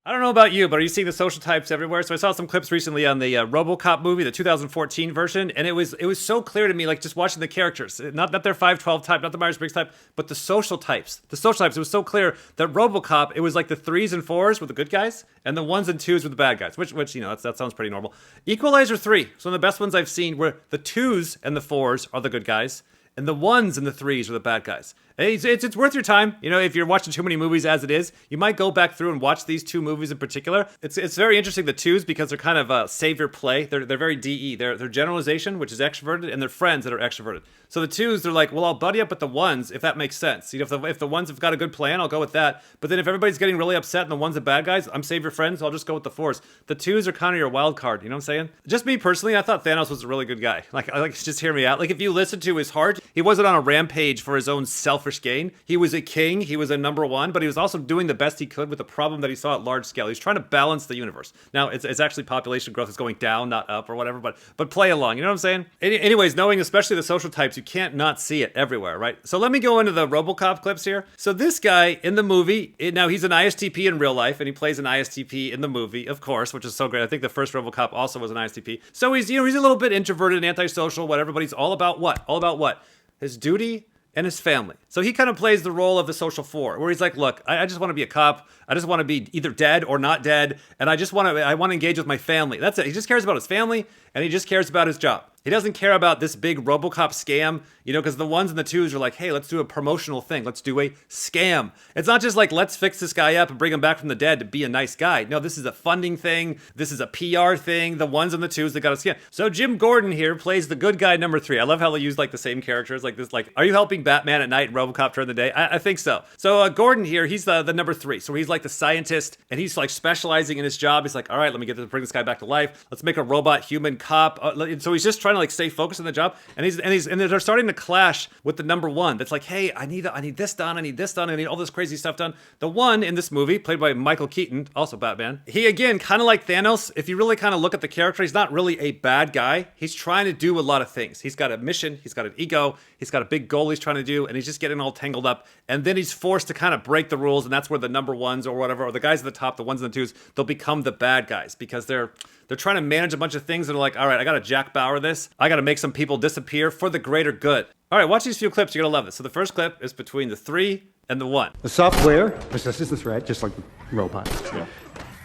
I don't know about you, but are you seeing the social types everywhere? So I saw some clips recently on the RoboCop movie, the 2014 version, and it was so clear to me, like just watching the characters, not their 512 type, not the Myers-Briggs type, but the social types. The social types, it was so clear that RoboCop, it was like the 3s and 4s were the good guys, and the 1s and 2s were the bad guys, which you know, that sounds pretty normal. Equalizer 3, so one of the best ones I've seen, where the 2s and the 4s are the good guys, and the 1s and the 3s are the bad guys. It's worth your time. You know, if you're watching too many movies as it is, you might go back through and watch these 2 movies in particular. It's very interesting, the 2s, because they're kind of savior play. They're very DE. They're generalization, which is extroverted, and they're friends that are extroverted. So the 2s, they're like, well, I'll buddy up with the 1s if that makes sense. You know, if the 1s have got a good plan, I'll go with that. But then if everybody's getting really upset and the 1s are bad guys, I'm savior friends, so I'll just go with the 4s. The 2s are kind of your wild card, you know what I'm saying? Just me personally, I thought Thanos was a really good guy. Like just hear me out. Like, if you listen to his heart, he wasn't on a rampage for his own selfish gain. He was a king, he was a number 1, but he was also doing the best he could with the problem that he saw at large scale. He was trying to balance the universe. Now, it's actually population growth is going down, not up or whatever, but play along, you know what I'm saying? Anyways, knowing especially the social types, you can't not see it everywhere, right? So let me go into the RoboCop clips here. So this guy in the movie, now he's an ISTP in real life, and he plays an ISTP in the movie, of course, which is so great. I think the first RoboCop also was an ISTP. So he's a little bit introverted and antisocial, whatever, but he's all about what? All about what? His duty and his family. So he kind of plays the role of the social 4, where he's like, look, I just want to be a cop. I just want to be either dead or not dead. And I want to engage with my family. That's it. He just cares about his family, and he just cares about his job. He doesn't care about this big RoboCop scam, you know, because the 1s and the 2s are like, hey, let's do a promotional thing. Let's do a scam. It's not just like, let's fix this guy up and bring him back from the dead to be a nice guy. No, this is a funding thing. This is a PR thing. The 1s and the 2s, they got a scam. So Jim Gordon here plays the good guy number 3. I love how they use like the same characters, like this, like, are you helping Batman at night and RoboCop during the day? I think so. So Gordon here, he's the number 3. So he's like the scientist, and he's like specializing in his job. He's like, all right, let me bring this guy back to life. Let's make a robot human cop. So he's just trying to like stay focused on the job, and they're starting to clash with the number 1. That's like, hey, I need this done, I need this done, I need all this crazy stuff done. The 1 in this movie, played by Michael Keaton, also Batman, he again, kind of like Thanos, if you really kind of look at the character, he's not really a bad guy. He's trying to do a lot of things. He's got a mission, he's got an ego, he's got a big goal he's trying to do, and he's just getting all tangled up, and then he's forced to kind of break the rules, and that's where the number 1s or whatever, or the guys at the top, the 1s and the 2s, they'll become the bad guys, because they're trying to manage a bunch of things, and they're like, all right, I gotta Jack Bauer this, I gotta make some people disappear for the greater good. All right, watch these few clips, you're gonna love this. So the first clip is between the 3 and the 1. The software assesses the threat, just like the robot. Yeah.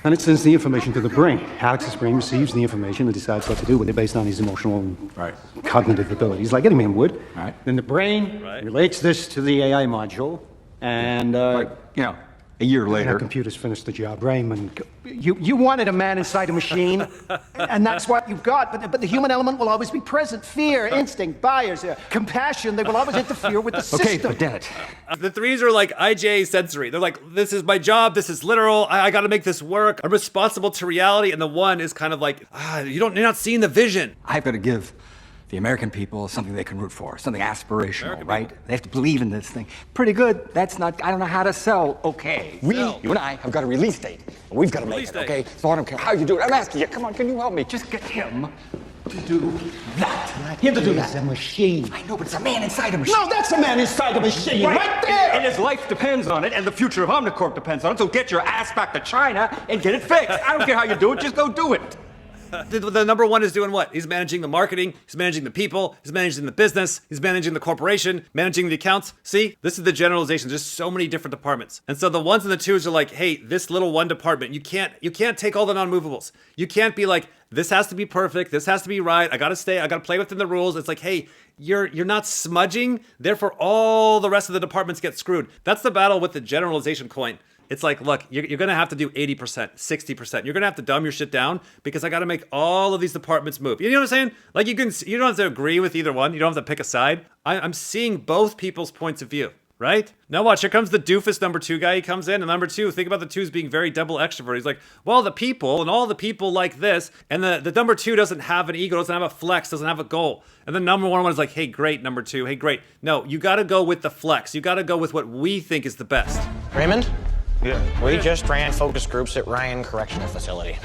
And it sends the information to the brain. Alex's brain receives the information and decides what to do with it based on his emotional and cognitive abilities, like any man would. Right. Then the brain relates this to the AI module, and a year later. Our computers finished the job. Raymond, you wanted a man inside a machine, and that's what you've got. But the human element will always be present. Fear, instinct, bias, compassion, they will always interfere with the system. Okay, but damn it. The 3s are like IJ sensory. They're like, this is my job, this is literal, I gotta make this work, I'm responsible to reality. And the 1 is kind of like, you're not seeing the vision. I've got to give the American people something they can root for, something aspirational, American right? people. They have to believe in this thing. Pretty good. That's not, I don't know how to sell. Okay. You and I have got a release date. And we've got to make it, okay? So I don't care how you do it. I'm asking you, come on, can you help me? Just get him to do that. Him to do that. It's a machine. I know, but it's a man inside a machine. No, that's a man inside a machine, right there! And his life depends on it, and the future of Omnicorp depends on it, so get your ass back to China and get it fixed. I don't care how you do it, just go do it. The number 1 is doing what? He's managing the marketing, he's managing the people, he's managing the business, he's managing the corporation, managing the accounts. See, this is the generalization. There's so many different departments. And so the 1s and the 2s are like, hey, this little 1 department, you can't take all the non-movables. You can't be like, this has to be perfect, this has to be right, I gotta play within the rules. It's like, hey, you're not smudging, therefore all the rest of the departments get screwed. That's the battle with the generalization coin. It's like, look, you're going to have to do 80%, 60%. You're going to have to dumb your shit down because I got to make all of these departments move. You know what I'm saying? Like, you don't have to agree with either one. You don't have to pick a side. I'm seeing both people's points of view, right? Now watch, here comes the doofus number 2 guy. He comes in, and number 2, think about the 2s being very double extrovert. He's like, well, the people, and all the people like this, and the number 2 doesn't have an ego, doesn't have a flex, doesn't have a goal. And the number 1 is like, hey, great, number 2, hey, great. No, you got to go with the flex. You got to go with what we think is the best. Raymond? Yeah. We just ran focus groups at Ryan Correctional Facility.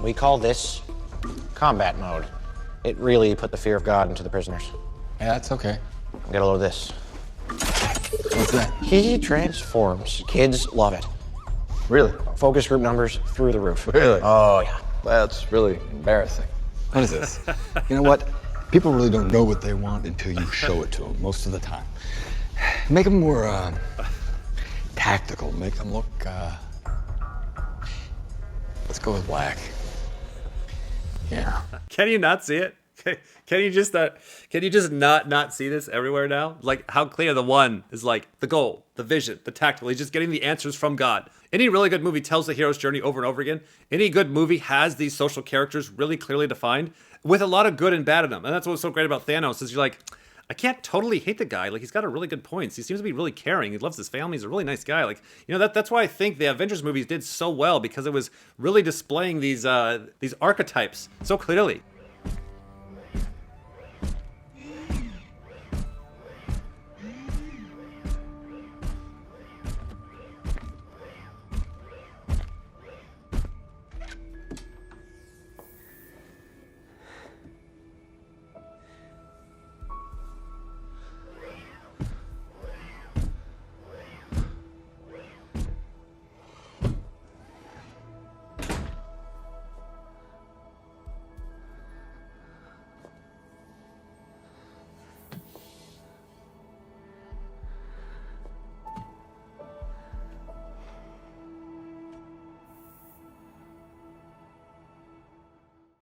We call this combat mode. It really put the fear of God into the prisoners. Yeah, that's okay. Get a load of this. What's that? He transforms. Kids love it. Really? Focus group numbers through the roof. Really? Oh, yeah. That's really embarrassing. What is this? You know what? People really don't know what they want until you show it to them, most of the time. Make them more, tactical. Make them look, let's go with black. Yeah. Can you not see it? Can you just not see this everywhere now? Like how clear the one is, like the goal, the vision, the tactical. He's just getting the answers from God. Any really good movie tells the hero's journey over and over again. Any good movie has these social characters really clearly defined with a lot of good and bad in them. And that's what's so great about Thanos is you're like, I can't totally hate the guy. Like he's got a really good points. He seems to be really caring. He loves his family. He's a really nice guy. Like, you know, that's why I think the Avengers movies did so well, because it was really displaying these archetypes so clearly.